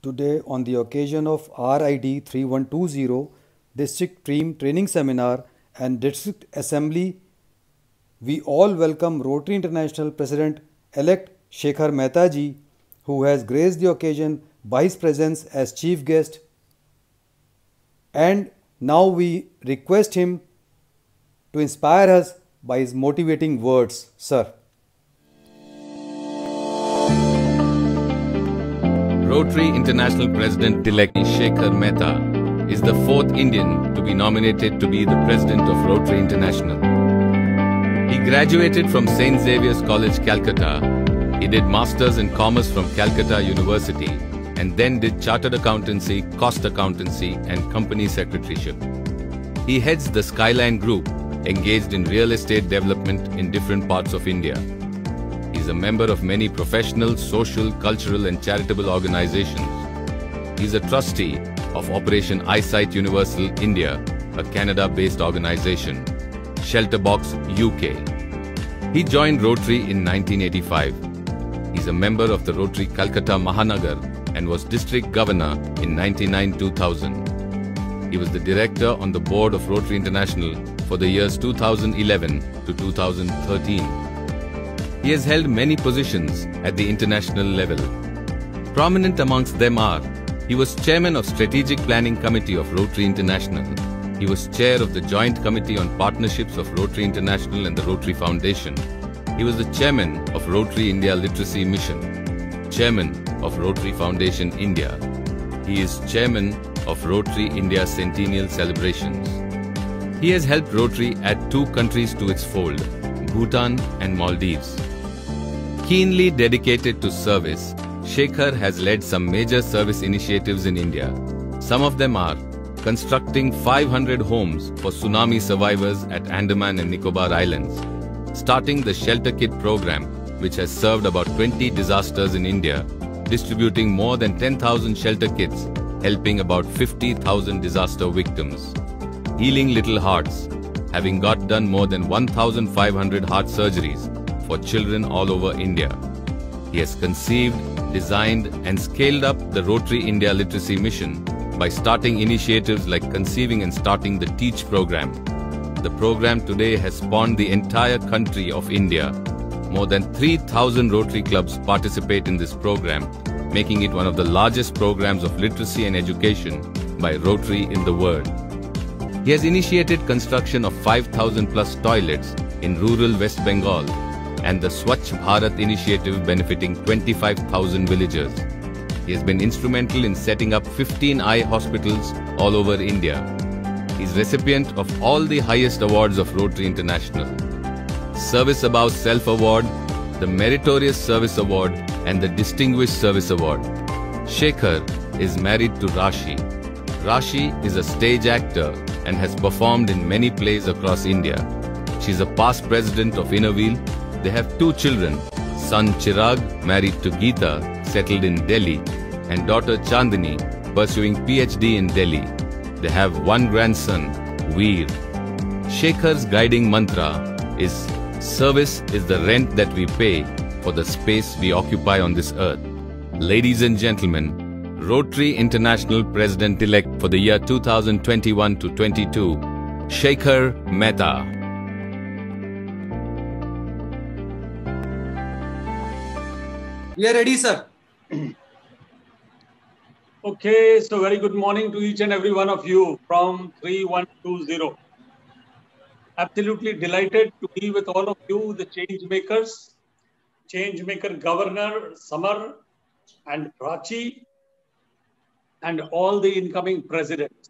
today on the occasion of RID 3120 District Team Training Seminar and District Assembly. We all welcome Rotary International President-elect Shekhar Mehta ji, who has graced the occasion by his presence as chief guest. And now we request him to inspire us by his motivating words. Sir. Rotary International President-elect Shekhar Mehta is the fourth Indian to be nominated to be the President of Rotary International. He graduated from St. Xavier's College, Calcutta. He did Masters in Commerce from Calcutta University and then did Chartered Accountancy, Cost Accountancy and Company Secretaryship. He heads the Skyline Group, engaged in real estate development in different parts of India. He is a member of many professional, social, cultural and charitable organizations. He is a trustee of Operation Eyesight Universal India, a Canada-based organization, Shelterbox UK. He joined Rotary in 1985. He is a member of the Rotary Calcutta Mahanagar and was District Governor in 1999-2000. He was the Director on the Board of Rotary International for the years 2011 to 2013. He has held many positions at the international level. Prominent amongst them are, he was Chairman of Strategic Planning Committee of Rotary International. He was Chair of the Joint Committee on Partnerships of Rotary International and the Rotary Foundation. He was the Chairman of Rotary India Literacy Mission, Chairman of Rotary Foundation India. He is Chairman of Rotary India Centennial Celebrations. He has helped Rotary add 2 countries to its fold, Bhutan and Maldives. Keenly dedicated to service, Shekhar has led some major service initiatives in India. Some of them are constructing 500 homes for tsunami survivors at Andaman and Nicobar Islands, starting the Shelter Kit program, which has served about 20 disasters in India, distributing more than 10,000 shelter kits, helping about 50,000 disaster victims. Healing Little Hearts, having got done more than 1,500 heart surgeries for children all over India. He has conceived, designed and scaled up the Rotary India Literacy Mission by starting initiatives like conceiving and starting the TEACH program. The program today has spawned the entire country of India. More than 3,000 Rotary clubs participate in this program, making it one of the largest programs of literacy and education by Rotary in the world. He has initiated construction of 5,000 plus toilets in rural West Bengal and the Swachh Bharat initiative benefiting 25,000 villagers. He has been instrumental in setting up 15 eye hospitals all over India. He is recipient of all the highest awards of Rotary International: Service Above Self Award, the Meritorious Service Award and the Distinguished Service Award. Shekhar is married to Rashi. Rashi is a stage actor and has performed in many plays across India. She is a past president of Innerwheel. They have 2 children, son Chirag, married to Geeta, settled in Delhi, and daughter Chandini, pursuing PhD in Delhi. They have 1 grandson, Veer. Shekhar's guiding mantra is, service is the rent that we pay for the space we occupy on this earth. Ladies and gentlemen, Rotary International President-elect for the year 2021 to 22, Shekhar Mehta. We are ready, sir. Okay, so very good morning to each and every one of you from 3120. Absolutely delighted to be with all of you, the Changemaker Governor Samar and Prachi, and all the incoming presidents.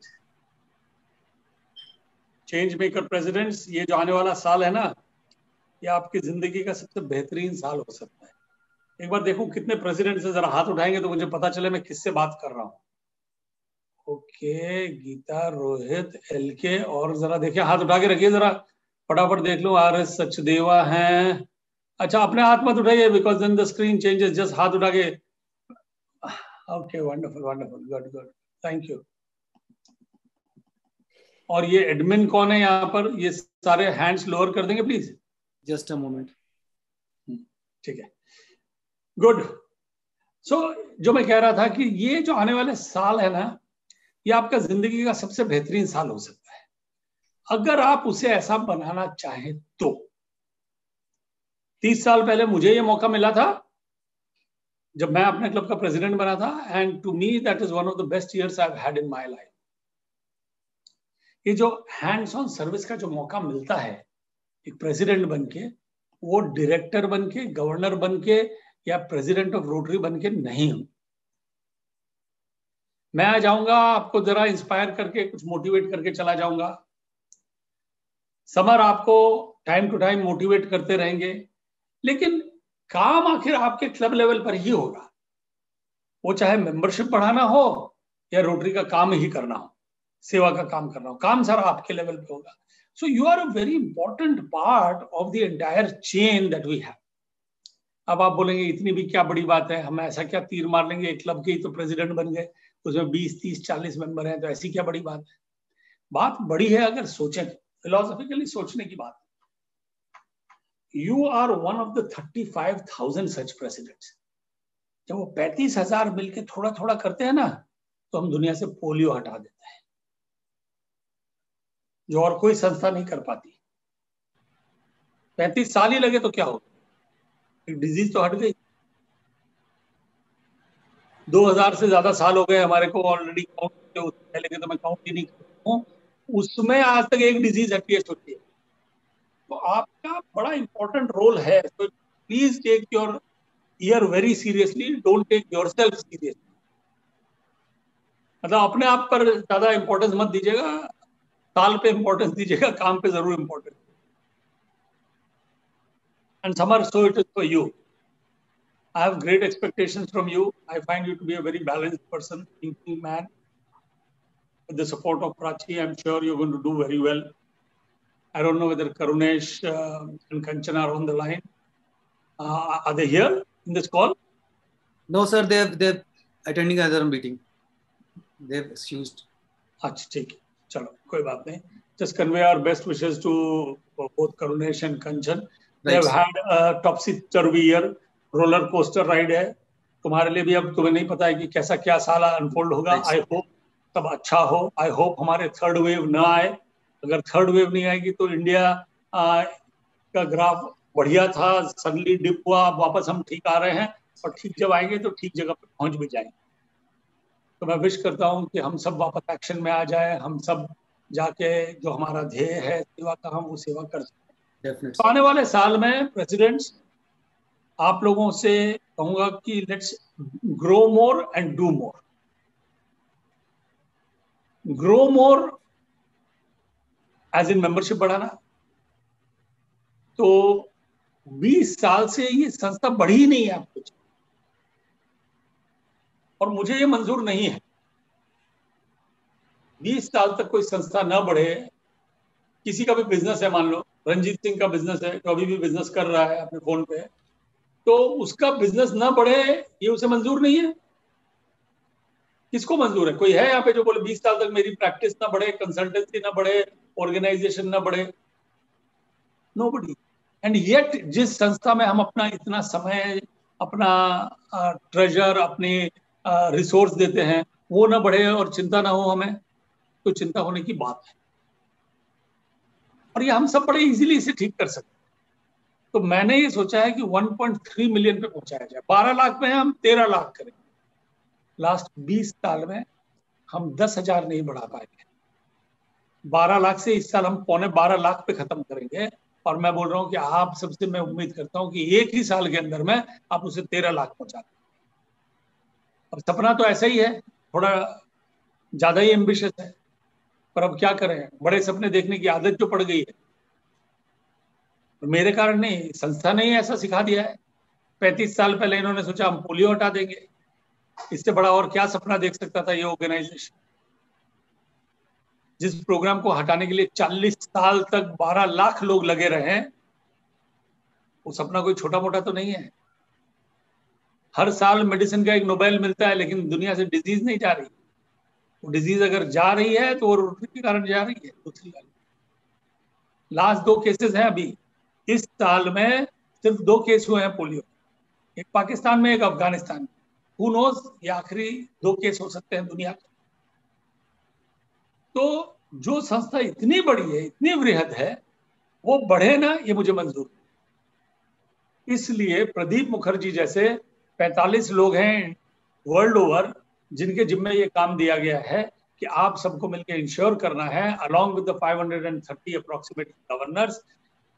Changemaker presidents, ये जो आने वाला साल है ना, ये आपकी जिंदगी का सबसे बेहतरीन साल हो सकता है. एक बार देखूं कितने प्रेसिडेंट से, जरा हाथ उठाएंगे तो मुझे पता चले मैं किससे बात कर रहा हूं. ओके, गीता, रोहित, एलके, और जरा देखिए, हाथ उठा के रखिए, जरा फटाफट देख लो. RS सचदेवा हैं. अच्छा, अपने हाथ मत उठाइए because then the screen changes. Just हाथ उठा के. Okay, wonderful wonderful, good good, thank you. और ये एडमिन कौन है यहाँ पर? ये सारे हैंड्स लोअर कर देंगे प्लीज. Just a moment. ठीक है, गुड. जो मैं कह रहा था कि ये जो आने वाले साल है ना, ये आपका जिंदगी का सबसे बेहतरीन साल हो सकता है अगर आप उसे ऐसा बनाना चाहें तो। 30 साल पहले मुझे ये मौका मिला था जब मैं अपने क्लब का प्रेसिडेंट बना था, and to me that is one of the best years I have had in my life. ये जो हैंड्स ऑन सर्विस का जो मौका मिलता है एक प्रेसिडेंट बनके, वो डायरेक्टर बनके, गवर्नर बनके या प्रेसिडेंट ऑफ रोटरी बनके नहीं हूं। मैं आ जाऊंगा, आपको जरा इंस्पायर करके कुछ मोटिवेट करके चला जाऊंगा। समर आपको टाइम टू टाइम मोटिवेट करते रहेंगे, लेकिन काम आखिर आपके क्लब लेवल पर ही होगा। वो चाहे मेंबरशिप बढ़ाना हो या रोटरी का काम ही करना हो, सेवा का काम करना हो, काम सारा आपके लेवल पे होगा। So you are a very important part of the entire chain that we have. अब आप बोलेंगे इतनी भी क्या बड़ी बात है, हम ऐसा क्या तीर मार लेंगे, एक क्लब के ही तो प्रेसिडेंट बन गए, उसमें 20, 30, 40 मेंबर हैं, तो ऐसी क्या बड़ी बात है। बात बड़ी है अगर सोचें, फिलोसॉफिकली सोचने की बात। You are one of the 35,000 such presidents. जब वो 35,000 मिलकर थोड़ा थोड़ा करते हैं ना, तो हम दुनिया से पोलियो हटा देते हैं, जो और कोई संस्था नहीं कर पाती। 35 साल ही लगे तो क्या होगा, एक डिजीज तो हट गई। 2000 से ज्यादा साल हो गए हमारे को ऑलरेडी काउंट करते, उससे पहले के तो मैं काउंट ही नहीं करता हूँ, उसमें आज तक एक डिजीज हटी है, सोचिए। तो आपका बड़ा इंपॉर्टेंट रोल है। तो please take your year very seriously, don't take yourself seriously. मतलब अपने आप पर ज्यादा इंपॉर्टेंस मत दीजिएगा, साल पे इंपॉर्टेंस दीजिएगा, काम पे जरूर importance. And summer, so it is for you. I have great expectations from you. I find you to be a very balanced person, thinking man. With the support of Prachi, I'm sure you're going to do very well. I don't know whether Karunesh and Kanchan are on the line. Are they here in this call? No, sir. They're attending another meeting. They've excused. अच्छा, ठीक है, चलो कोई बात नहीं. Just convey our best wishes to both Karunesh and Kanchan. They have had a topsy-turvy year. Roller coaster ride है तुम्हारे लिए भी। अब तुम्हें नहीं पता है कि कैसा क्या साल अनफोल्ड होगा। आई होप सब अच्छा हो। आई होप हमारे थर्ड वेव ना आए। अगर थर्ड वेव नहीं आएगी तो इंडिया का ग्राफ बढ़िया था, सडनली डिप हुआ, वापस हम ठीक आ रहे हैं, और ठीक जब आएंगे तो ठीक जगह पर पहुंच भी जाएंगे। तो मैं विश करता हूं कि हम सब वापस एक्शन में आ जाए, हम सब जाके जो हमारा ध्येय है सेवा का, हम वो सेवा कर सकें। तो आने वाले साल में प्रेसिडेंट्स, आप लोगों से कहूंगा कि let's grow more and do more. Grow more as in membership बढ़ाना। तो 20 साल से ये संस्था बढ़ी ही नहीं है आपको, और मुझे ये मंजूर नहीं है 20 साल तक कोई संस्था ना बढ़े। किसी का भी बिजनेस है, मान लो रंजीत सिंह का बिजनेस है, जो अभी भी बिजनेस कर रहा है अपने फोन पे, तो उसका बिजनेस ना बढ़े ये उसे मंजूर नहीं है। किसको मंजूर है? कोई है यहाँ पे जो बोले 20 साल तक मेरी प्रैक्टिस ना बढ़े, कंसल्टेंसी ना बढ़े, ऑर्गेनाइजेशन ना बढ़े? नोबडी। एंड येट जिस संस्था में हम अपना इतना समय, अपना ट्रेजर, अपनी रिसोर्स देते हैं, वो ना बढ़े और चिंता ना हो हमें, तो चिंता होने की बात है। और ये हम सब बड़े इजीली इसे ठीक कर सकते हैं। तो मैंने ये सोचा है कि 1.3 मिलियन पे पहुंचाया जाए। 12 लाख में हम 13 लाख करें। लास्ट 20 साल में हम 10,000 नहीं बढ़ा पाएंगे। 12 लाख से इस साल हम 12.25 लाख पे खत्म करेंगे। और मैं बोल रहा हूं कि आप सबसे मैं उम्मीद करता हूं कि एक ही साल के अंदर में आप उसे 13 लाख पहुंचा दें। अब सपना तो ऐसा ही है, थोड़ा ज्यादा ही एम्बिशियस है, पर अब क्या करें, बड़े सपने देखने की आदत जो पड़ गई है। मेरे कारण नहीं, संस्था ने ही ऐसा सिखा दिया है। 35 साल पहले इन्होंने सोचा हम पोलियो हटा देंगे। इससे बड़ा और क्या सपना देख सकता था ये ऑर्गेनाइजेशन? जिस प्रोग्राम को हटाने के लिए 40 साल तक 12 लाख लोग लगे रहे, वो सपना कोई छोटा मोटा तो नहीं है। हर साल मेडिसिन का एक नोबेल मिलता है, लेकिन दुनिया से डिजीज नहीं जा रही। वो डिजीज अगर जा रही है तो वो रोटरी के कारण जा रही है। दूसरी बात, लास्ट 2 केसेस हैं अभी इस साल में, सिर्फ 2 केस हुए हैं पोलियो, एक पाकिस्तान में, एक अफगानिस्तान में। who knows, ये आखिरी 2 केस हो सकते हैं दुनिया के। तो जो संस्था इतनी बड़ी है, इतनी वृहद है, वो बढ़े ना, ये मुझे मंजूर। इसलिए प्रदीप मुखर्जी जैसे 45 लोग हैं वर्ल्ड ओवर जिनके जिम्मे ये काम दिया गया है कि आप सबको मिलकर इंश्योर करना है along with the 530 approximate governors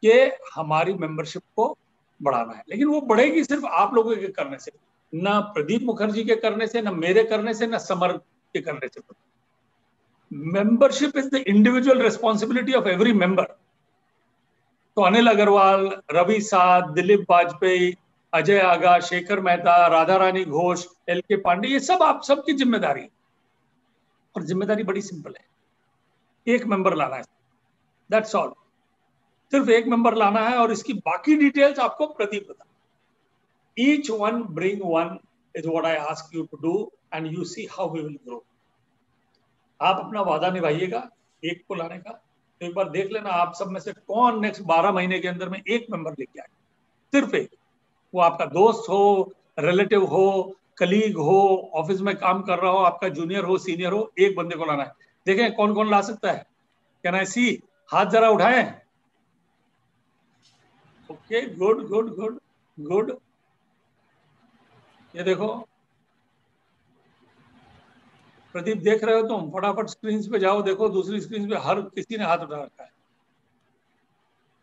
के हमारी मेंबरशिप को बढ़ाना है। लेकिन वो बढ़ेगी सिर्फ आप लोगों के करने से, ना प्रदीप मुखर्जी के करने से, ना मेरे करने से, ना समर के करने से। Membership is the individual responsibility of every member. तो अनिल अग्रवाल, रवि साध, दिलीप वाजपेयी, अजय आगा, शेखर मेहता, राधा रानी घोष, एल.के. पांडे, ये सब आप सबकी जिम्मेदारी है। और जिम्मेदारी बड़ी सिंपल है, एक मेंबर लाना है, दैट्स ऑल। सिर्फ एक मेंबर लाना है और इसकी बाकी डिटेल्स आपको प्रदीप बता। Each one bring one is what I ask you to do and you see how we will grow. आप अपना वादा निभाइएगा एक को लाने का। तो एक बार देख लेना आप सब में से कौन नेक्स्ट 12 महीने के अंदर में एक मेंबर लेके आए, सिर्फ एक। वो आपका दोस्त हो, रिलेटिव हो, कलीग हो, ऑफिस में काम कर रहा हो, आपका जूनियर हो, सीनियर हो, एक बंदे को लाना है। देखें कौन कौन ला सकता है। कैन आई सी? हाथ जरा उठाएं। Okay, good good good good. ये देखो प्रदीप, देख रहे हो तुम? फटाफट स्क्रीन पे जाओ, देखो दूसरी स्क्रीन पे हर किसी ने हाथ उठा रखा है।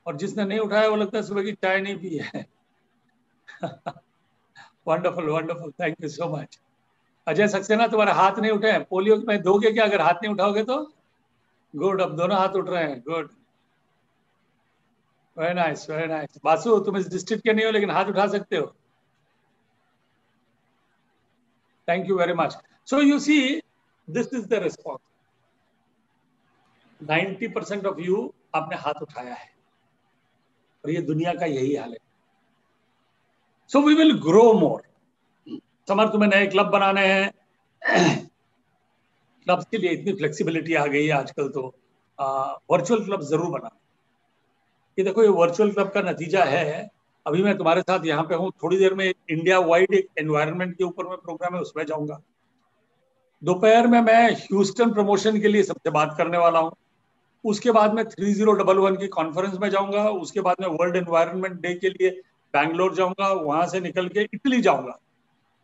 और जिसने नहीं उठाया वो लगता है सुबह की चाय नहीं पी है। Wonderful wonderful, thank you so much. Ajay Saxena, तुम्हारे हाथ नहीं उठे हैं, पोलियो में दोगे क्या अगर हाथ नहीं उठाओगे तो? गुड, अब दोनों हाथ उठ रहे हैं, good, very nice very nice. Basu, तुम इस डिस्ट्रिक्ट के नहीं हो लेकिन हाथ उठा सकते हो। Thank you very much. So you see, this is the response. 90% of you आपने हाथ उठाया है और ये दुनिया का यही हाल है। So we will grow more. Samar, तुम्हें नए क्लब बनाने हैं, क्लब्स के लिए इतनी फ्लेक्सिबिलिटी आ गई है आजकल, तो वर्चुअल क्लब जरूर बनाना। ये देखो, ये वर्चुअल क्लब का नतीजा है। अभी मैं तुम्हारे साथ यहाँ पे हूँ, थोड़ी देर में इंडिया वाइड एक एनवायरनमेंट के ऊपर में प्रोग्राम है, उसमें जाऊंगा। दोपहर में मैं ह्यूस्टन प्रमोशन के लिए सबसे बात करने वाला हूँ। उसके बाद में 3011 की कॉन्फ्रेंस में जाऊंगा। उसके बाद में वर्ल्ड एनवायरनमेंट डे के लिए बैंगलोर जाऊंगा। वहां से निकल के इटली जाऊंगा।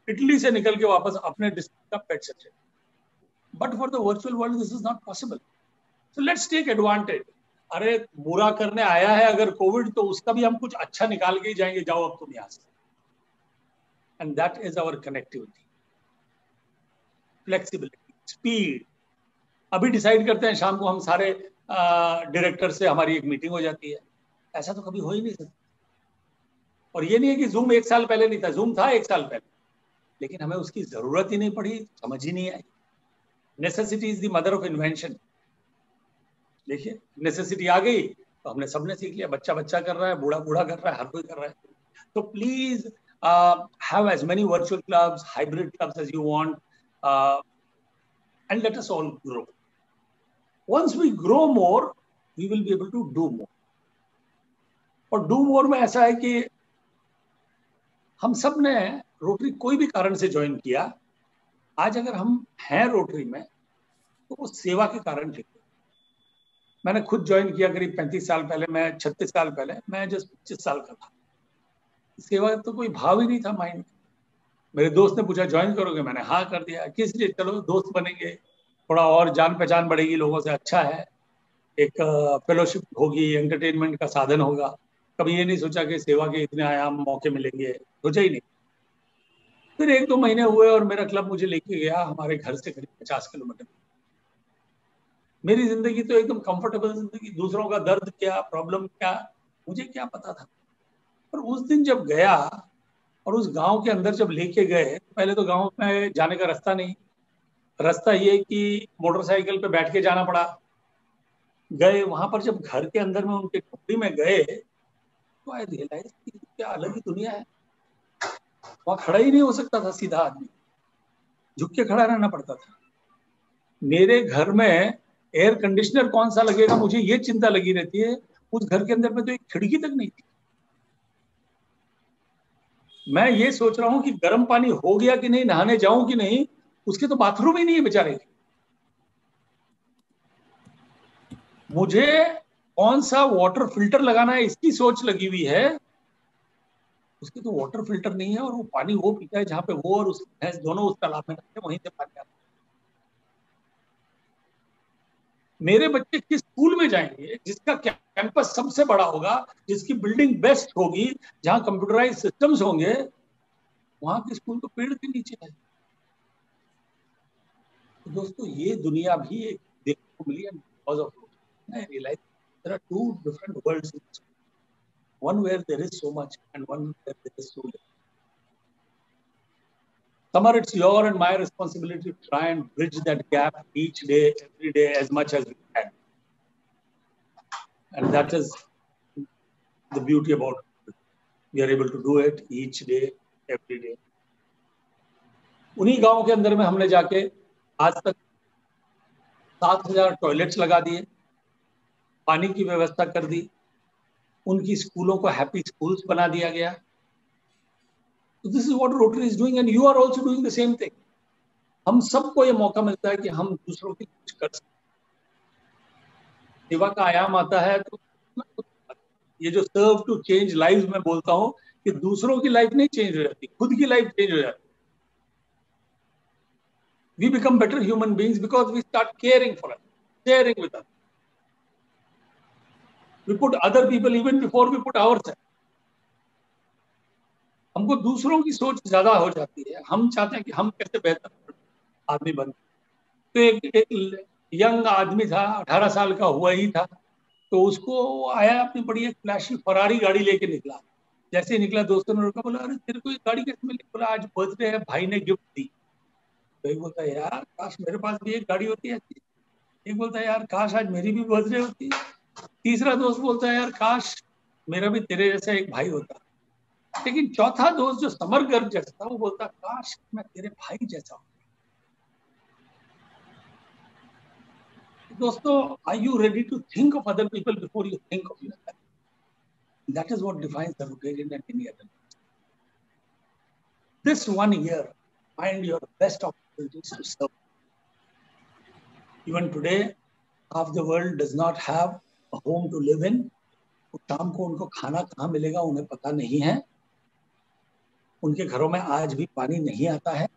इटली से निकल के वापस अपने डिस्ट्रिक्ट का pet centre. But for the virtual world this is not possible. So let's take advantage. अरे बुरा करने आया है अगर कोविड, तो उसका भी हम कुछ अच्छा निकाल के ही जाएंगे। जाओ अब तुम यहां से। And that is our connectivity, flexibility, speed. अभी डिसाइड करते हैं शाम को हम सारे डायरेक्टर से हमारी एक मीटिंग हो जाती है। ऐसा तो कभी हो ही नहीं सकता। और ये नहीं है कि जूम 1 साल पहले नहीं था, जूम था 1 साल पहले, लेकिन हमें उसकी जरूरत ही नहीं पड़ी, समझ ही नहीं आई। Necessity is the mother of invention. देखिए, नेसेसिटी आ गई तो हमने सबने सीख लिया। बच्चा बच्चा कर रहा है, बूढ़ा बूढ़ा कर रहा है, हर कोई कर रहा है। तो please have as many virtual clubs, hybrid clubs as you want, and let us all grow. Once we grow more, we will be able to do more. और do more में ऐसा है कि हम सब ने रोटरी कोई भी कारण से ज्वाइन किया। आज अगर हम हैं रोटरी में तो वो सेवा के कारण थे। मैंने खुद ज्वाइन किया करीब 35 साल पहले, मैं 36 साल पहले, मैं जस्ट 25 साल का था। सेवा तो कोई भाव ही नहीं था माइंड में। मेरे दोस्त ने पूछा ज्वाइन करोगे, मैंने हाँ कर दिया। किस लिए? चलो दोस्त बनेंगे, थोड़ा और जान पहचान बढ़ेगी लोगों से, अच्छा है, एक फेलोशिप होगी, एंटरटेनमेंट का साधन होगा। कभी ये नहीं सोचा कि सेवा के इतने आयाम मौके मिलेंगे, सोचा ही नहीं। फिर 1-2 महीने हुए और मेरा क्लब मुझे लेके गया हमारे घर से करीब 50 किलोमीटर। मेरी जिंदगी तो एकदम कंफर्टेबल जिंदगी, दूसरों का दर्द क्या, प्रॉब्लम क्या, मुझे क्या पता था। पर उस दिन जब गया और उस गांव के अंदर जब लेके गए, पहले तो गांव में जाने का रास्ता नहीं, रास्ता ये कि मोटरसाइकिल पे बैठ के जाना पड़ा। गए वहां पर, जब घर के अंदर में उनके झोपड़ी में गए तो आई रियलाइज कि क्या अलग ही दुनिया है। वहां खड़ा ही नहीं हो सकता था सीधा आदमी, झुक के खड़ा रहना पड़ता था। मेरे घर में एयर कंडीशनर कौन सा लगेगा, मुझे ये चिंता लगी रहती है। उस घर के अंदर में तो एक खिड़की तक नहीं थी। मैं ये सोच रहा हूं कि गर्म पानी हो गया कि नहीं, नहाने जाऊं कि नहीं, उसके तो बाथरूम ही नहीं है बेचारे के। मुझे कौन सा वाटर फिल्टर लगाना है इसकी सोच लगी हुई है, उसके तो वाटर फिल्टर नहीं है, और वो पानी वो पीता है जहां पे वो और उसकी भैंस दोनों उस तालाब में रहते हैं, वहीं से पानी आता है। मेरे बच्चे किस स्कूल में जाएंगे जिसका कैंपस सबसे बड़ा होगा, जिसकी बिल्डिंग बेस्ट होगी, जहां कंप्यूटराइज सिस्टम्स होंगे, वहां के स्कूल तो पेड़ के नीचे है। तो दोस्तों ये दुनिया भी एक देखने को मिली है because of I realized there are two different worlds in this world. One where there is so much and one where there is so little. Samar, it's your and my responsibility to try and bridge that gap each day, every day, as much as we can. And that is the beauty about it. We are able to do it each day, every day. उन्हीं गांव के अंदर में हमने जाके आज तक 7,000 toilets लगा दिए, पानी की व्यवस्था कर दी, उनकी स्कूलों को हैप्पी स्कूल्स बना दिया गया। So this is what Rotary is doing and you are also doing the same thing. हम सबको ये मौका मिलता है कि हम दूसरों की कुछ कर सकते। सेवा का आयाम आता है तो ये जो सर्व टू चेंज लाइफ में बोलता हूं कि दूसरों की लाइफ नहीं चेंज हो जाती, खुद की लाइफ चेंज हो जाती। We become better human beings because we start caring for us, sharing with us. We put other people even before we put ourselves. हमको दूसरों की सोच ज्यादा हो जाती है, हम चाहते हैं कि हम कैसे बेहतर आदमी बने। तो एक यंग आदमी था, 18 साल का हुआ ही था, तो उसको आया अपनी बड़ी एक फ्लैशी फरारी गाड़ी लेके निकला। जैसे निकला दोस्तों ने रोका, बोला अरे तेरे को ये गाड़ी कैसे मिली? बोला आज बर्थडे है, भाई ने गिफ्ट दी। तो एक बोलता है यार काश मेरे पास भी एक गाड़ी होती है। एक बोलता है यार काश आज मेरी भी बर्थडे होती। तीसरा दोस्त बोलता है यार काश मेरा भी तेरे जैसा एक भाई होता। लेकिन चौथा दोस्त जो समर गर्ग जैसा था, वो बोलता काश मैं तेरे भाई जैसा हूं। दोस्तों, are you ready to think of other people before you think of yourself? That is what defines the Rotarian and any other. This one year, find your best opportunities to serve. Even today, half the world does not have a home to live in. शाम को उनको खाना कहाँ मिलेगा उन्हें पता नहीं है। उनके घरों में आज भी पानी नहीं आता है।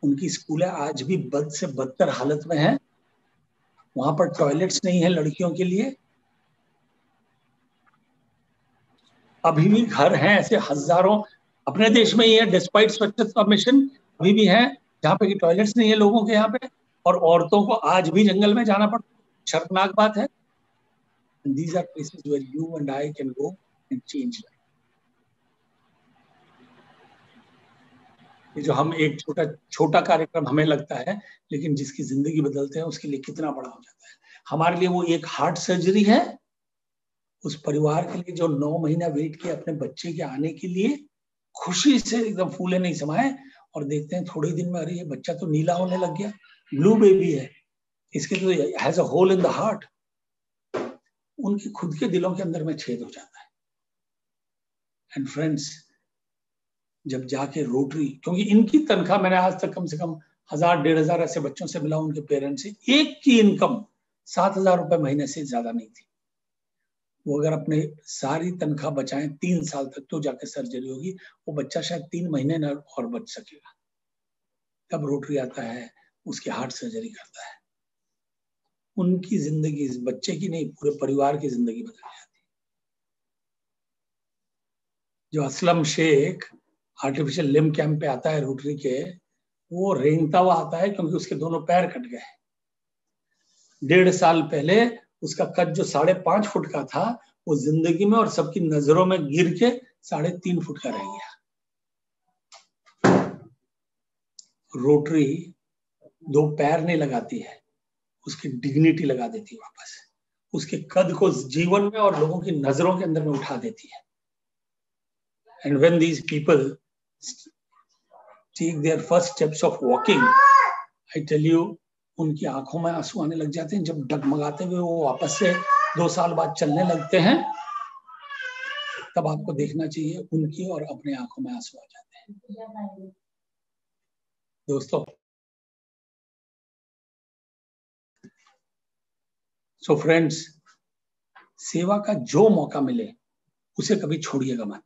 उनकी स्कूलें आज भी बद से बदतर हालत में हैं। वहां पर टॉयलेट्स नहीं है लड़कियों के लिए। अभी भी घर हैं ऐसे हजारों, अपने देश में ही है, डिस्पाइट स्वच्छता मिशन अभी भी है जहाँ पे टॉयलेट्स नहीं है लोगों के यहाँ पे, और औरतों को आज भी जंगल में जाना पड़ता है। शर्मनाक बात है। And these are places where you and I can go and change life. ये जो हम एक छोटा कार्यक्रम हमें लगता है, लेकिन जिसकी जिंदगी बदलते हैं उसके लिए कितना बड़ा हो जाता है। हमारे लिए वो एक हार्ट सर्जरी है। उस परिवार के लिए जो 9 महीना वेट किया अपने बच्चे के आने के लिए, खुशी से एकदम फूले नहीं समाये, और देखते हैं थोड़े दिन में अरे ये बच्चा तो नीला होने लग गया, ब्लू बेबी है, इसके तो has a hole in the heart. उनके खुद के दिलों के अंदर में छेद हो जाता है। एंड फ्रेंड्स, जब जाके रोटरी, क्योंकि इनकी तनख्वाह मैंने आज तक कम से कम 1000-1500 ऐसे बच्चों से मिला, उनके पेरेंट्स से, एक की इनकम 7,000 रुपए महीने से ज्यादा नहीं थी। वो अगर अपने सारी तनख्वाह बचाएं 3 साल तक तो जाके सर्जरी होगी, वो बच्चा शायद 3 महीने न और बच सकेगा। तब रोटरी आता है, उसकी हार्ट सर्जरी करता है। उनकी जिंदगी, इस बच्चे की नहीं, पूरे परिवार की जिंदगी बदल जाती है। जो Aslam Sheikh artificial limb camp पे आता है रोटरी के, वो रेंगता हुआ आता है क्योंकि उसके दोनों पैर कट गए। 1.5 साल पहले उसका कद जो 5.5 फुट का था, वो जिंदगी में और सबकी नजरों में गिर के 3.5 फुट का रह गया। रोटरी 2 पैर नहीं लगाती है, उसकी डिग्निटी लगा देती है वापस, उसके कद को जीवन में और लोगों की नजरों के अंदर में उठा देती है। And when these people take their first steps of walking, I tell you, उनकी आंखों में आंसू आने लग जाते हैं। जब डगमगाते हुए वो वापस से 2 साल बाद चलने लगते हैं, तब आपको देखना चाहिए उनकी और अपने आंखों में आंसू आ जाते हैं। दोस्तों, सो फ्रेंड्स, सेवा का जो मौका मिले उसे कभी छोड़िएगा मत,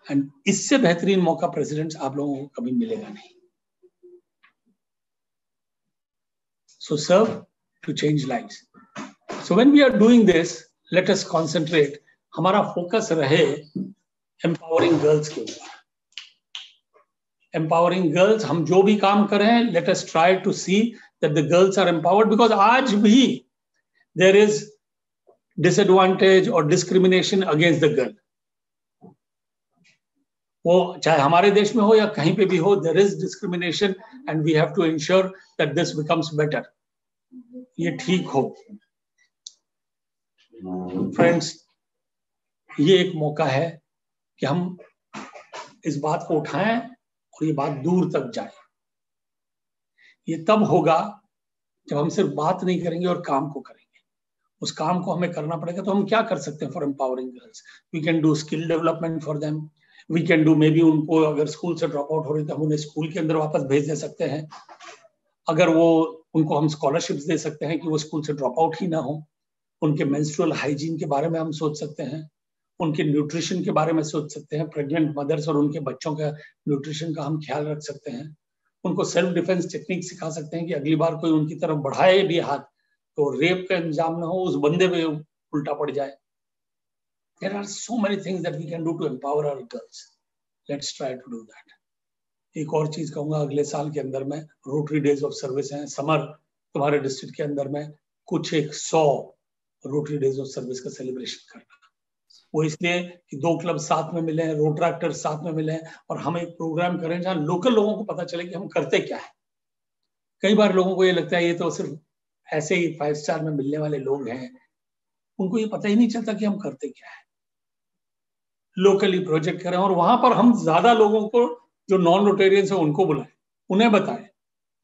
एंड इससे बेहतरीन मौका प्रेसिडेंट्स आप लोगों को कभी मिलेगा नहीं। So serve to change lives. So when we are doing this, let us concentrate. हमारा फोकस रहे empowering girls के ऊपर। Empowering girls, हम जो भी काम करें, let us try to see that the girls are empowered, because आज भी there is disadvantage or discrimination against the girl. वो चाहे हमारे देश में हो या कहीं पे भी हो, there is discrimination and we have to ensure that this becomes better. ये ठीक हो। फ्रेंड्स, ये एक मौका है कि हम इस बात को उठाएं और ये बात दूर तक जाए। ये तब होगा जब हम सिर्फ बात नहीं करेंगे और काम को करेंगे। उस काम को हमें करना पड़ेगा। तो हम क्या कर सकते हैं for empowering girls? We can do skill development for them. We can do, maybe उनको अगर स्कूल से ड्रॉप आउट हो रही तो हम उन्हें स्कूल के अंदर वापस भेज दे सकते हैं। अगर वो, उनको हम स्कॉलरशिप्स दे सकते हैं कि वो स्कूल से ड्रॉप आउट ही ना हो। उनके मेंस्ट्रुअल हाइजीन के बारे में हम सोच सकते हैं। उनके न्यूट्रिशन के बारे में सोच सकते हैं। प्रेग्नेंट मदर्स और उनके बच्चों का न्यूट्रिशन का हम ख्याल रख सकते हैं। उनको सेल्फ डिफेंस टेक्निक सिखा सकते हैं कि अगली बार कोई उनकी तरफ बढ़ाए भी हाथ तो रेप का इंजाम ना हो, उस बंदे पे उल्टा पड़ जाए। There are so many things that we can do to empower our girls. Let's try to do that. एक और चीज कहूंगा, अगले साल के अंदर में रोटरी डेज ऑफ सर्विस हैं। समर तुम्हारे डिस्ट्रिक्ट के अंदर में कुछ 100 रोटरी डेज ऑफ सर्विस का सेलिब्रेशन करना। वो इसलिए कि 2 क्लब साथ में मिले, रोट्रैक्टर साथ में मिले और हम एक प्रोग्राम करें जहां लोकल लोगों को पता चले कि हम करते क्या है। कई बार लोगों को ये लगता है ये तो सिर्फ ऐसे ही 5 स्टार में मिलने वाले लोग हैं, उनको ये पता ही नहीं चलता कि हम करते क्या है। लोकली प्रोजेक्ट करें और वहां पर हम ज्यादा लोगों को, जो नॉन रोटेरियंस है उनको बुलाएं, उन्हें बताएं,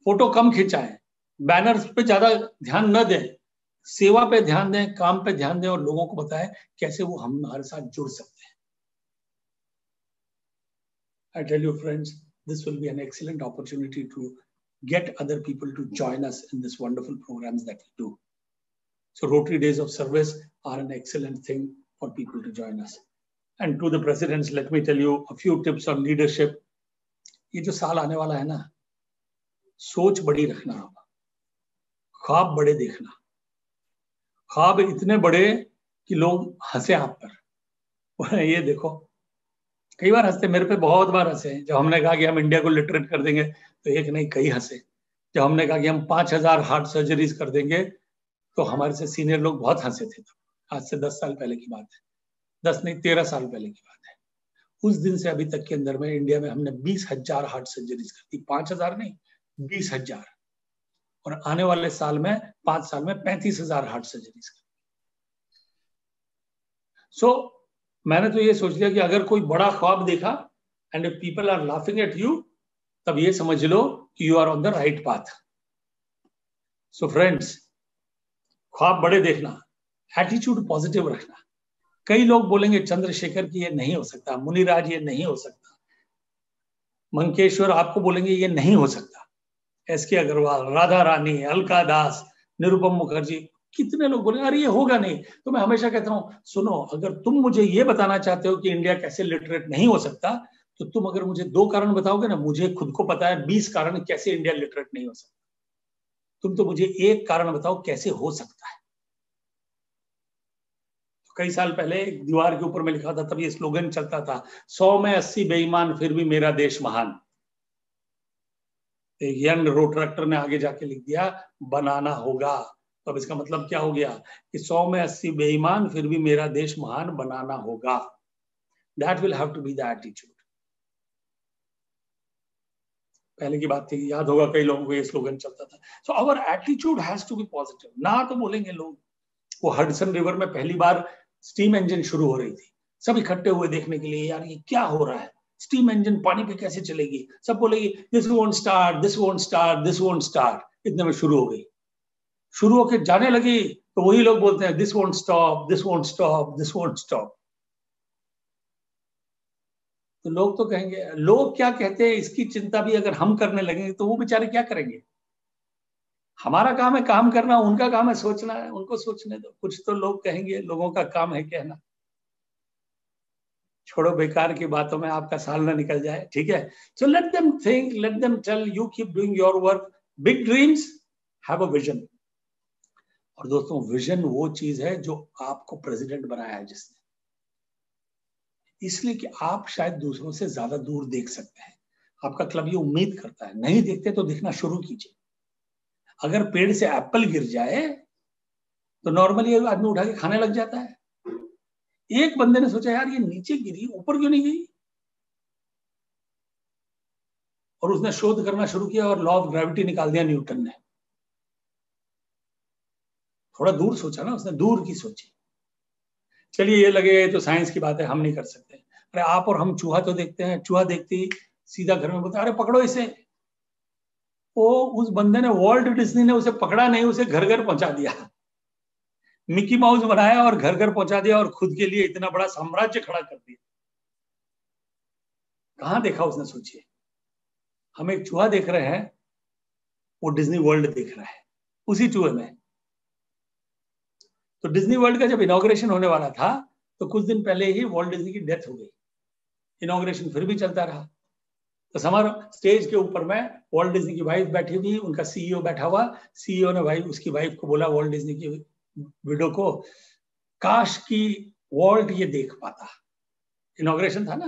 फोटो कम खिंचाएं, बैनर्स पे ज्यादा ध्यान न दें, सेवा पे ध्यान दें, काम पे ध्यान दें और लोगों को बताएं कैसे वो हमारे साथ जुड़ सकते हैं। I tell you friends, this will be an excellent opportunity to get other people to join us in this wonderful programs that we do. So Rotary Days of Service are an excellent thing for people to join us. And to the presidents, let me tell you a few tips on leadership. ये जो साल आने वाला है ना, सोच बड़ी रखना, ख्वाब बड़े देखना, ख्वाब इतने बड़े कि लोग हंसे आप पर। ये देखो, कई बार हंसते, मेरे पे बहुत बार हंसे जब हमने कहा कि हम इंडिया को लिटरेट कर देंगे, तो एक नहीं कई हंसे। जब हमने कहा कि हम 5000 हार्ट सर्जरीज कर देंगे, तो हमारे से सीनियर लोग बहुत हंसे थे। तो आज से 10 साल पहले की बात है, 10 नहीं 13 साल पहले की बात है। उस दिन से अभी तक के अंदर में इंडिया में हमने 20,000 हार्ट सर्जरीज कर दी, 5000 नहीं 20,000, और आने वाले साल में 5 साल में 35,000 हार्ट सर्जरीज कर। सो मैंने तो ये सोच लिया कि अगर कोई बड़ा ख्वाब देखा and if people are laughing at you, तब ये समझ लो कि you are on the right path. So friends, ख्वाब बड़े देखना, एटीट्यूड पॉजिटिव रखना। कई लोग बोलेंगे चंद्रशेखर की ये नहीं हो सकता, मुनिराज ये नहीं हो सकता, मंकेश्वर आपको बोलेंगे ये नहीं हो सकता, एसके अग्रवाल, राधा रानी, अलका दास, निरुपम मुखर्जी, कितने लोग बोलेंगे अरे ये होगा नहीं। तो मैं हमेशा कहता हूं, सुनो, अगर तुम मुझे ये बताना चाहते हो कि इंडिया कैसे लिटरेट नहीं हो सकता, तो तुम अगर मुझे 2 कारण बताओगे ना, मुझे खुद को पता है 20 कारण कैसे इंडिया लिटरेट नहीं हो सकता। तुम तो मुझे एक कारण बताओ कैसे हो सकता है। तो कई साल पहले एक दीवार के ऊपर में लिखा था, तब ये स्लोगन चलता था, 100 में 80 बेईमान फिर भी मेरा देश महान। एक यंग रोट्रैक्टर ने आगे जाके लिख दिया, बनाना होगा। तो अब इसका मतलब क्या हो गया कि 100 में 80 बेईमान फिर भी मेरा देश महान बनाना होगा। That will have to be the attitude. पहले की बात थी, याद होगा कई लोगों को ये स्लोगन चलता था। So our attitude has to be positive. ना तो बोलेंगे लोग, वो हडसन रिवर में पहली बार स्टीम इंजन शुरू हो रही थी, सब इकट्ठे हुए देखने के लिए, यार ये क्या हो रहा है, स्टीम इंजन पानी पे कैसे चलेगी। सब बोलेगी this won't start, this won't start, this won't start. इतने में शुरू हो गई, शुरू होकर जाने लगी तो वही लोग बोलते हैं this won't stop, this won't stop, this won't stop. तो लोग तो कहेंगे, लोग क्या कहते हैं इसकी चिंता भी अगर हम करने लगेंगे तो वो बेचारे क्या करेंगे? हमारा काम है काम करना, उनका काम है सोचना है, उनको सोचने दो। कुछ तो लोग कहेंगे, लोगों का काम है कहना। छोड़ो बेकार की बातों में आपका साल ना निकल जाए, ठीक है? So let them think, let them tell, you keep doing your work, big dreams, have a vision. और दोस्तों विजन वो चीज है जो आपको प्रेसिडेंट बनाया है जिसने, इसलिए कि आप शायद दूसरों से ज्यादा दूर देख सकते हैं। आपका क्लब ये उम्मीद करता है, नहीं देखते तो दिखना शुरू कीजिए। अगर पेड़ से एप्पल गिर जाए तो नॉर्मली आदमी उठा के खाने लग जाता है। एक बंदे ने सोचा यार ये नीचे गिरी, ऊपर क्यों नहीं गई, और उसने शोध करना शुरू किया और लॉ ऑफ ग्रेविटी निकाल दिया न्यूटन ने। थोड़ा दूर सोचा ना उसने, दूर की सोची। चलिए ये लगे तो साइंस की बात है, हम नहीं कर सकते। अरे आप और हम चूहा तो देखते हैं, चूहा देखते ही सीधा घर में बोलते अरे पकड़ो इसे। वो उस बंदे ने, वॉल्ट डिज्नी ने उसे पकड़ा नहीं, उसे घर घर पहुंचा दिया। मिकी माउस बनाया और घर घर पहुंचा दिया और खुद के लिए इतना बड़ा साम्राज्य खड़ा कर दिया। कहां देखा उसने, सोचिए। हम एक चूहा देख रहे हैं, वो डिज्नी वर्ल्ड देख रहा है उसी चूहे में। तो डिज्नी वर्ल्ड का जब इनॉग्रेशन होने वाला था तो कुछ दिन पहले ही वॉल्ट डिज्नी की डेथ हो गई। इनॉग्रेशन फिर भी चलता रहा। तो समर स्टेज के ऊपर में वॉल्ट डिज्नी की वाइफ बैठी हुई, उनका सीईओ बैठा हुआ। सीईओ ने उसकी वाइफ को बोला, वॉल्ट डिज्नी की विडो को, काश की वॉल्ट ये देख पाता। इनॉग्रेशन था ना,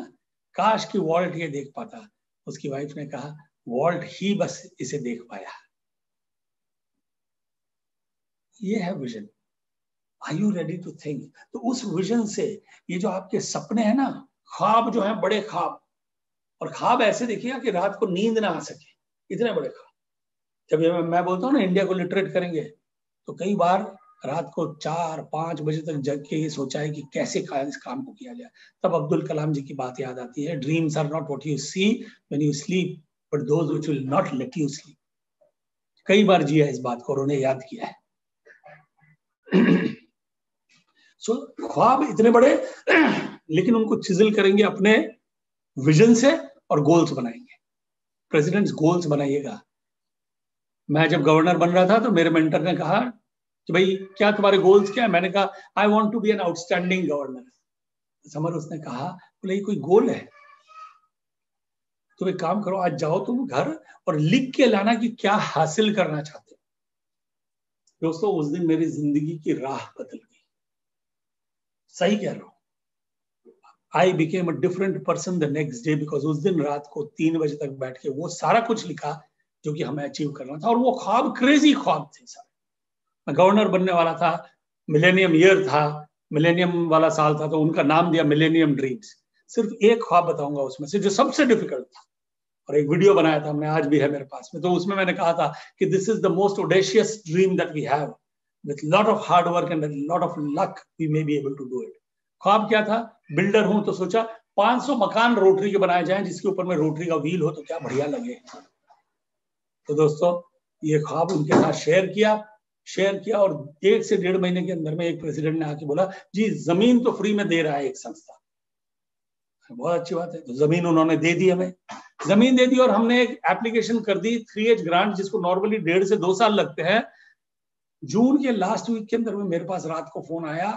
काश की वॉल्ट ये देख पाता। उसकी वाइफ ने कहा वॉल्ट ही बस इसे देख पाया। ये है vision. Are you ready to think? तो उस विजन से ये जो आपके सपने हैं ना, ख्वाब जो है, बड़े ख्वाब, और ख्वाब ऐसे देखिएगा कि रात को नींद ना आ सके, इतने बड़े ख्वाब। जब मैं बोलता हूँ ना इंडिया को लिटरेट करेंगे, तो कई बार रात को 4-5 बजे तक जग के ये सोचा है कि कैसे इस काम को किया जाए। तब अब्दुल कलाम जी की बात याद आती है, dreams are not what you see when you sleep but those which will not let you sleep. कई बार जिया इस बात को, उन्होंने याद किया है। सो ख्वाब इतने बड़े, लेकिन उनको चिजल करेंगे अपने विजन से और गोल्स बनाएंगे। प्रेसिडेंट्स गोल्स बनाइएगा। मैं जब गवर्नर बन रहा था तो मेरे मेंटर ने कहा कि भाई क्या तुम्हारे गोल्स क्या है? मैंने कहा I want to be an outstanding governor. Samar उसने कहा, बोले ये कोई गोल है? तुम एक काम करो, आज जाओ तुम घर और लिख के लाना कि क्या हासिल करना चाहते हो। दोस्तों उस दिन मेरी जिंदगी की राह बदल गई। सही कह रहा हूं। I became a different person the next day because उस दिन रात को 3 बजे तक बैठ के वो सारा कुछ लिखा जो कि हमें अचीव करना था। और वो ख्वाब क्रेजी ख्वाब थे सारे। मैं गवर्नर बनने वाला था, मिलेनियम ईयर था, मिलेनियम वाला साल था, तो उनका नाम दिया मिलेनियम ड्रीम्स। सिर्फ एक ख्वाब बताऊंगा उसमें से जो सबसे डिफिकल्ट था, और एक वीडियो बनाया था हमने, आज भी है मेरे पास में। तो उसमें मैंने कहा था कि this is the most audacious dream that we have, with lot of hard work and lot of luck we may be able to do it. ख्वाब क्या था? बिल्डर हूं तो सोचा 500 मकान रोटरी के बनाए जाएं जिसके ऊपर में रोटरी का व्हील हो तो क्या बढ़िया लगे। तो दोस्तों ये ख्वाब उनके साथ शेयर किया और 1 से 1.5 महीने के अंदर में एक प्रेसिडेंट ने आके बोला जी जमीन तो फ्री में दे रहा है एक संस्था। बहुत अच्छी बात है। तो जमीन उन्होंने दे दी, हमें जमीन दे दी और हमने एक एप्लीकेशन कर दी 3H ग्रांट, जिसको नॉर्मली 1.5 से 2 साल लगते हैं। जून के लास्ट वीक के अंदर में मेरे पास रात को फोन आया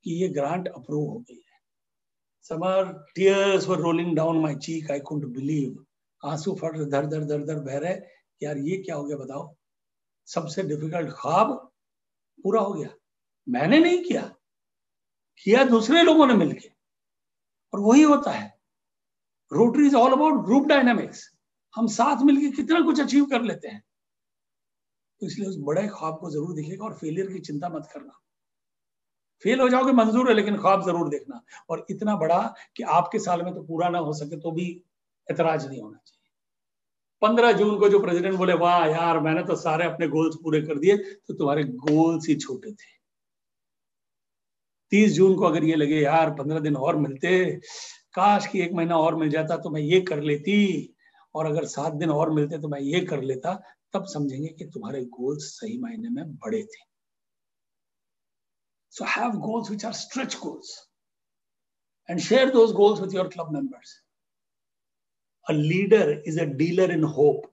कि ये ग्रांट अप्रूव हो गई है। Summer tears were rolling down my cheek, I couldn't believe. आंसू फट धर धर बह रहे। यार ये क्या हो गया बताओ? सबसे डिफिकल्ट ख्वाब पूरा हो गया। मैंने नहीं किया दूसरे लोगों ने मिलके। और वही होता है, rotary is all about group dynamics. हम साथ मिलके कितना कुछ अचीव कर लेते हैं। तो इसलिए उस बड़े ख्वाब को जरूर देखिएगा और फेलियर की चिंता मत करना। फेल हो जाओगे मंजूर है, लेकिन ख्वाब जरूर देखना, और इतना बड़ा कि आपके साल में तो पूरा ना हो सके तो भी एतराज नहीं होना चाहिए। 15 जून को जो प्रेसिडेंट बोले वाह यार मैंने तो सारे अपने गोल्स पूरे कर दिए, तो तुम्हारे गोल्स ही छोटे थे। 30 जून को अगर ये लगे यार 15 दिन और मिलते, काश कि 1 महीना और मिल जाता तो मैं ये कर लेती, और अगर 7 दिन और मिलते तो मैं ये कर लेता, तब समझेंगे कि तुम्हारे गोल्स सही मायने में बड़े थे। So have goals which are stretch goals and share those goals with your club members. A leader is a dealer in hope.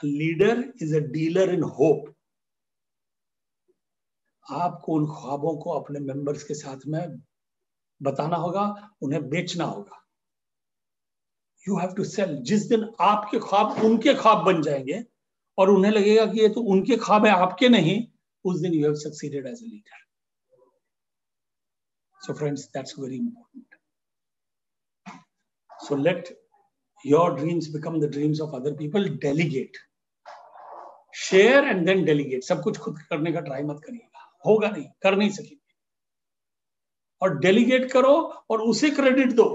A leader is a dealer in hope. आपको उन ख्वाबों को अपने मेंबर्स के साथ में बताना होगा, उन्हें बेचना होगा. You have to sell. जिस दिन आपके ख्वाब उनके ख्वाब बन जाएंगे और उन्हें लगेगा कि ये तो उनके ख्वाब है आपके नहीं, उस दिन you have succeeded as a leader. So friends, that's very important. So let your dreams become the dreams of other people. Delegate. Share and then delegate. सब कुछ खुद करने का ट्राई मत करिएगा, होगा नहीं, कर नहीं सकेंगे. और डेलीगेट करो और उसे क्रेडिट दो.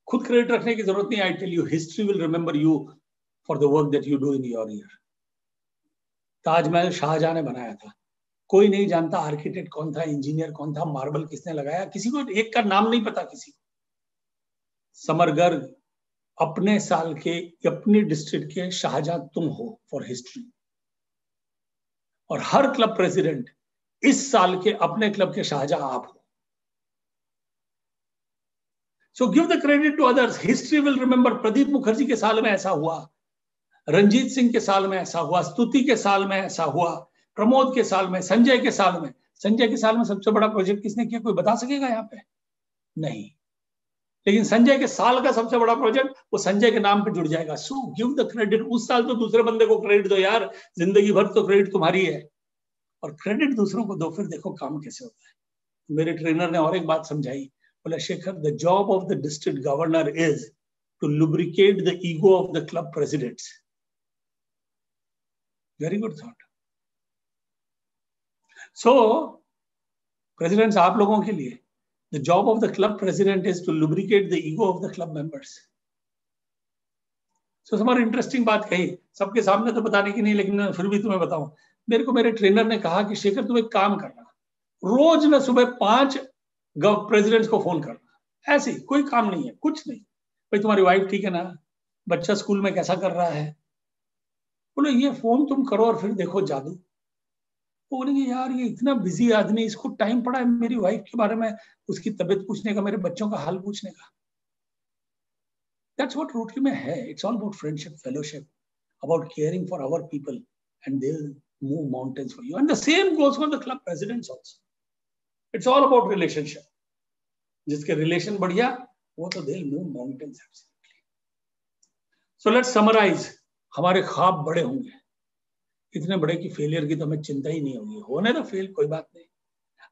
खुद क्रेडिट रखने की जरूरत नहीं. I tell you, history will remember you for the work that you do in your year. Taj Mahal Shahjahan ने बनाया था. कोई नहीं जानता आर्किटेक्ट कौन था, इंजीनियर कौन था, मार्बल किसने लगाया, किसी को एक का नाम नहीं पता किसी को. समरगर्ग अपने साल के, अपनी डिस्ट्रिक्ट के शाहजहां तुम हो फॉर हिस्ट्री. और हर क्लब प्रेसिडेंट इस साल के अपने क्लब के शाहजहां आप हो. So give the credit to others. History will remember. Pradeep Mukherjee के साल में ऐसा हुआ, रंजीत सिंह के साल में ऐसा हुआ, स्तुति के साल में ऐसा हुआ, प्रमोद के साल में, संजय के साल में. संजय के साल में सबसे बड़ा प्रोजेक्ट किसने किया, कोई बता सकेगा यहाँ पे? नहीं. लेकिन संजय के साल का सबसे बड़ा प्रोजेक्ट वो संजय के नाम पे जुड़ जाएगा. सो गिव द क्रेडिट. उस साल तो दूसरे बंदे को क्रेडिट दो यार, जिंदगी भर तो क्रेडिट तुम्हारी है. और क्रेडिट दूसरों को दो, फिर देखो काम कैसे होता है. मेरे ट्रेनर ने और एक बात समझाई. बोला, Shekhar, the job of the district governor is to lubricate the ego of the club presidents. Very good thought. So presidents, आप लोगों के लिए the job of the club president is to lubricate the ego of the club members. So हमारी interesting बात कही, सबके सामने तो बताने की नहीं, लेकिन फिर भी तुम्हें बताऊं. मेरे को मेरे ट्रेनर ने कहा कि शेखर तुम एक काम करना, रोज ना सुबह 5 प्रेसिडेंट्स को फोन करना. ऐसे कोई काम नहीं है, कुछ नहीं. भाई तुम्हारी वाइफ ठीक है ना, बच्चा स्कूल में कैसा कर रहा है, बोलो ये फोन तुम करो और फिर देखो जादू. बोलेंगे यार ये इतना बिजी आदमी, इसको टाइम पड़ा है मेरी वाइफ के बारे में, उसकी तबीयत पूछने का, मेरे बच्चों का हाल पूछने का. That's what रोटरी में है. It's all about friendship, fellowship, about caring for our people, and they'll move mountains for you. And the same goes for the club presidents also. It's all about relationship. जिसके relation बढ़िया, वो तो they'll move mountains absolutely. So let's summarize. हमारे ख्वाब बड़े होंगे, इतने बड़े कि फेलियर की तो हमें चिंता ही नहीं होगी. होने तो फेल, कोई बात नहीं.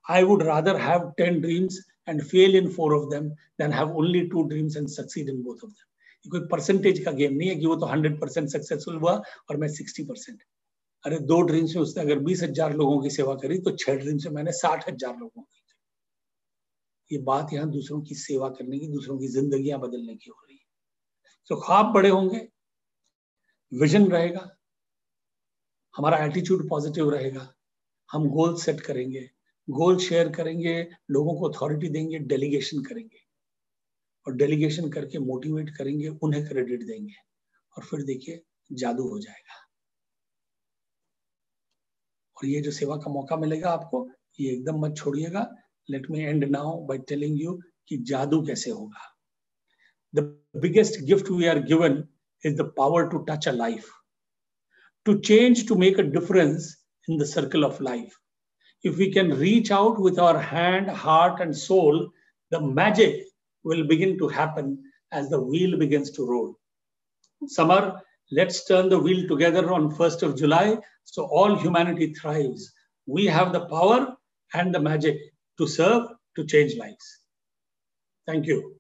I would rather have 10 dreams and fail in 4 of them than have only 2 dreams and succeed in both of them. ये कोई परसेंटेज का गेम नहीं है कि वो तो 100% सक्सेसफुल हुआ और मैं 60%. अरे 2 ड्रीम्स में उसने अगर 20,000 लोगों की सेवा करी तो 6 ड्रीम्स में मैंने 60,000 लोगों की. ये बात यहाँ दूसरों की सेवा करने की, दूसरों की जिंदगियां बदलने की हो रही है. तो ख्वाब बड़े होंगे, विजन रहेगा, हमारा एटीट्यूड पॉजिटिव रहेगा, हम गोल सेट करेंगे, गोल शेयर करेंगे, लोगों को अथॉरिटी देंगे, डेलीगेशन करेंगे, और डेलीगेशन करके मोटिवेट करेंगे, उन्हें क्रेडिट देंगे, और फिर देखिए जादू हो जाएगा. और ये जो सेवा का मौका मिलेगा आपको, ये एकदम मत छोड़िएगा. Let me end now by telling you कि जादू कैसे होगा. The biggest gift we are given is the power to touch a life, to change, to make a difference in the circle of life. If we can reach out with our hand, heart, and soul, the magic will begin to happen as the wheel begins to roll. Summer, let's turn the wheel together on 1st of July so all humanity thrives. We have the power and the magic to serve, to change lives. Thank you.